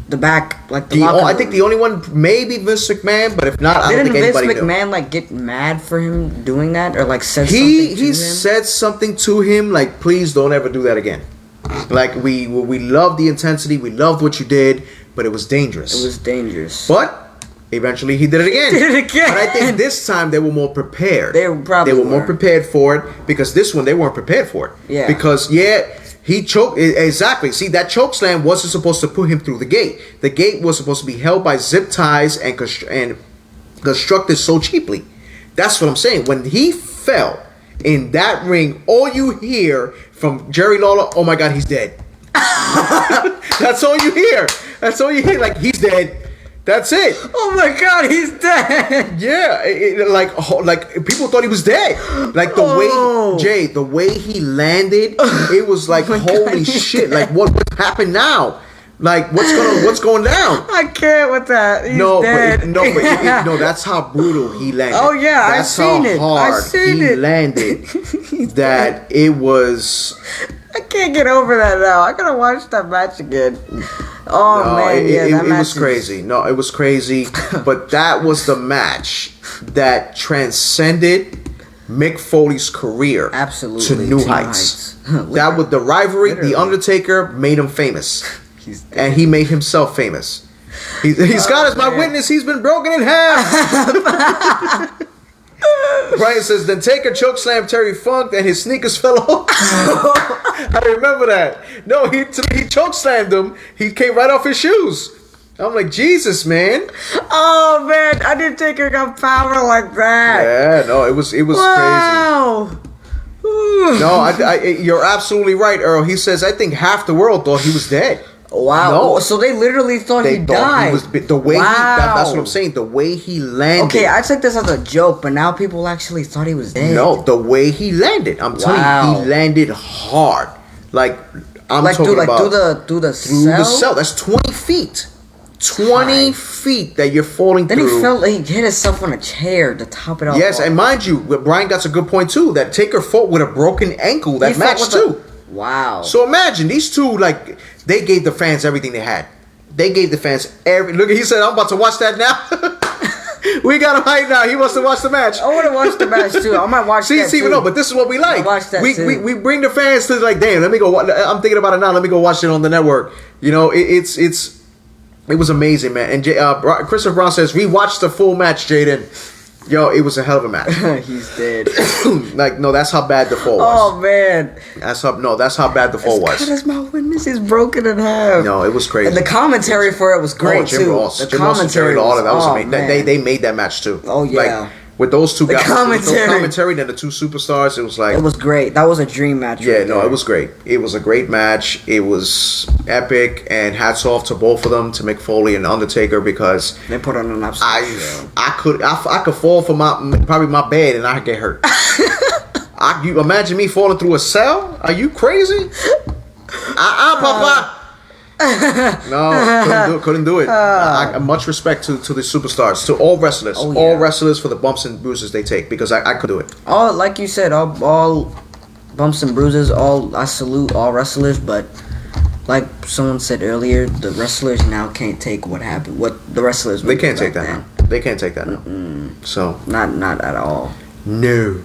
the back, like the
I think the only one maybe Vince McMahon, but if not, I don't think anybody knew.
Didn't Vince McMahon like get mad for him doing that or like said something to him?
He said something to him like, please don't ever do that again. Like we loved the intensity, we loved what you did, but it was dangerous.
It was dangerous.
But eventually he did it again. But I think this time they were more prepared. They were more prepared for it because this one they weren't prepared for it.
Yeah.
Because he choked exactly. See, that choke slam wasn't supposed to put him through the gate. The gate was supposed to be held by zip ties and constructed so cheaply. That's what I'm saying. When he fell in that ring, all you hear from Jerry Lawler, "Oh my God, he's dead." That's all you hear. That's all you hear. Like, he's dead. That's it.
Oh my God, he's dead.
Yeah, like people thought he was dead. Like the way he landed, it was like holy shit. Like what happened now? Like what's going down?
I can't with that. He's dead.
But that's how brutal he landed.
Oh yeah,
I've seen it. I've seen it. Landed. That it was.
I can't get over that now. I gotta watch that match again. Oh no, man,
it was crazy. No, it was crazy. But that was the match that transcended Mick Foley's career to new heights. That was the rivalry. Literally. The Undertaker made him famous, and he made himself famous. He's God is my witness. He's been broken in half. Brian says, then Taker chokeslammed Terry Funk and his sneakers fell off. I remember that. No, he chokeslammed him. He came right off his shoes. I'm like, Jesus, man.
Oh, man. I didn't think it got power like that.
Yeah, no, it was
wow.
crazy. No, you're absolutely right, Earl. He says, I think half the world thought he was dead.
Wow.
No.
So they literally thought he died.
The way that's what I'm saying. The way he landed.
Okay, I took this as a joke, but now people actually thought he was dead.
No, the way he landed. I'm telling you, he landed hard. Like, I'm talking about
through the cell?
That's 20 feet. 20 feet that you're falling
then
through.
Then he felt like he hit himself on a chair to top it off.
Yes, and mind you, Brian got a good point too. That Taker fought with a broken ankle that match too.
Wow.
So imagine these two, like, they gave the fans everything they had. They gave the fans look. He said, "I'm about to watch that now." We got him right now. He wants to watch the match.
I want to watch the match too. I might watch that too.
No, but this is what we like.
Watch that too.
We bring the fans to like, damn. Let me go. I'm thinking about it now. Let me go watch it on the network. You know, it was amazing, man. And Christopher Brown says, "Rewatch the full match, Jaden." Yo, it was a hell of a match.
He's dead.
Like, no, that's how bad the fall was.
Oh man,
that's how bad the fall was.
As my witness is broken in half.
No, it was crazy.
And the commentary for it was great
Jim
too.
Ross,
the
Jim
commentary
Ross and Jerry Lawler, that was
amazing.
they made that match too.
Oh yeah.
Like, with those two guys,
commentary,
then the two superstars, it was like,
it was great. That was a dream match.
Yeah, no, it was great. It was a great match. It was epic, and hats off to both of them, to Mick Foley and Undertaker, because
they put on an absolute show.
I could fall from probably my bed and I could get hurt. You imagine me falling through a cell? Are you crazy? Papa. No, couldn't do it. Much respect to the superstars, to all wrestlers, all wrestlers for the bumps and bruises they take, because I could do it.
All, like you said, all bumps and bruises. I salute all wrestlers, but like someone said earlier, the wrestlers now can't take what happened. What the wrestlers
they can't take that now. They can't take that now. So
not at all.
No,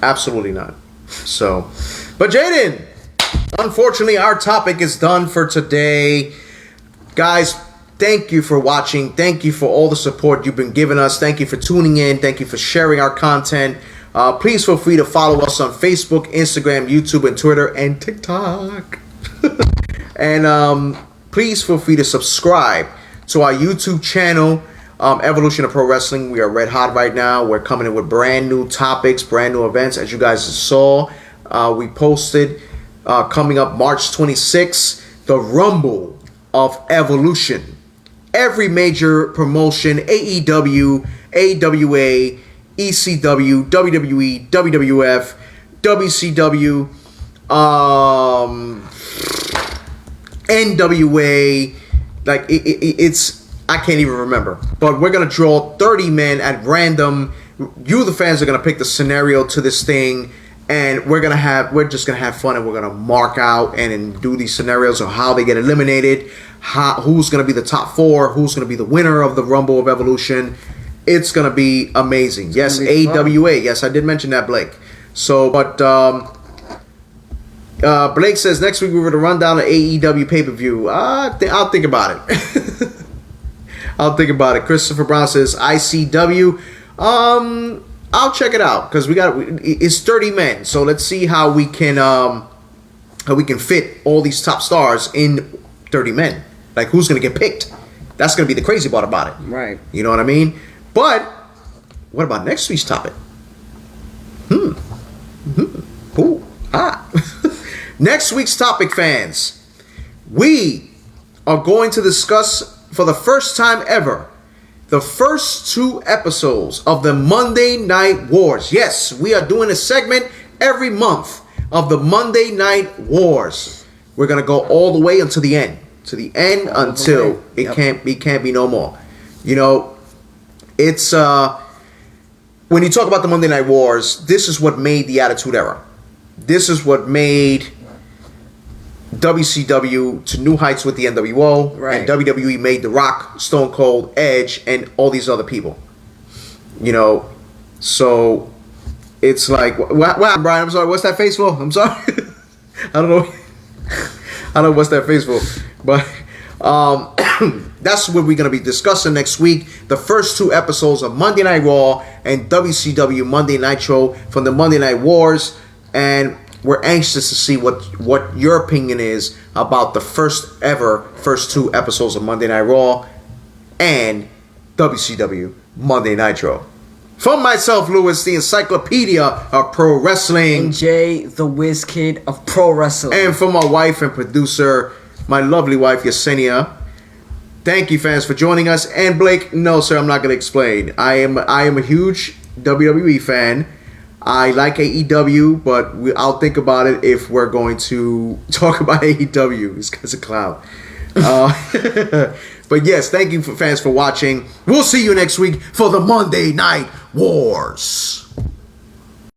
absolutely not. So, but Jaden, unfortunately, our topic is done for today. Guys, thank you for watching. Thank you for all the support you've been giving us. Thank you for tuning in. Thank you for sharing our content. Please feel free to follow us on Facebook, Instagram, YouTube, and Twitter, and TikTok. And please feel free to subscribe to our YouTube channel, Evolution of Pro Wrestling. We are red hot right now. We're coming in with brand new topics, brand new events. As you guys saw, we posted coming up March 26th, the Rumble of Evolution. Every major promotion, AEW, AWA, ECW, WWE, WWF, WCW, NWA, like it's I can't even remember. But we're gonna draw 30 men at random. You, the fans, are gonna pick the scenario to this thing, and we're just gonna have fun, and we're gonna mark out and do these scenarios of how they get eliminated, who's gonna be the top 4, who's gonna be the winner of the Rumble of Evolution. It's gonna be amazing. Yes, AWA. Yes, I did mention that, Blake. So, but Blake says next week we're going to run down the AEW pay-per-view. I'll think about it. I'll think about it. Christopher Brown says ICW. I'll check it out, because it's 30 men. So let's see how we can fit all these top stars in 30 men. Like, who's going to get picked? That's going to be the crazy part about it.
Right.
You know what I mean? But what about next week's topic? Next week's topic, fans, we are going to discuss for the first time ever the first 2 episodes of the Monday Night Wars. Yes, we are doing a segment every month of the Monday Night Wars. We're gonna go all the way until the end, until it can't be no more. You know, it's when you talk about the Monday Night Wars, this is what made the Attitude Era. This is what made WCW to new heights with the NWO,
right.
And WWE made The Rock, Stone Cold, Edge, and all these other people. You know, so it's like, what happened, Brian? I'm sorry, what's that face for? I'm sorry. I don't know what's that face for. But that's what we're going to be discussing next week. The first 2 episodes of Monday Night Raw and WCW Monday Nitro from the Monday Night Wars. And we're anxious to see what your opinion is about the first 2 episodes of Monday Night Raw and WCW Monday Nitro. From myself, Lewis, the Encyclopedia of Pro Wrestling.
And Jay, the Whiz Kid of Pro Wrestling.
And from my wife and producer, my lovely wife, Yesenia. Thank you, fans, for joining us. And Blake, no, sir, I'm not going to explain. I am a huge WWE fan. I like AEW, but I'll think about it if we're going to talk about AEW. It's because of Cloud. But yes, thank you, fans, for watching. We'll see you next week for the Monday Night Wars.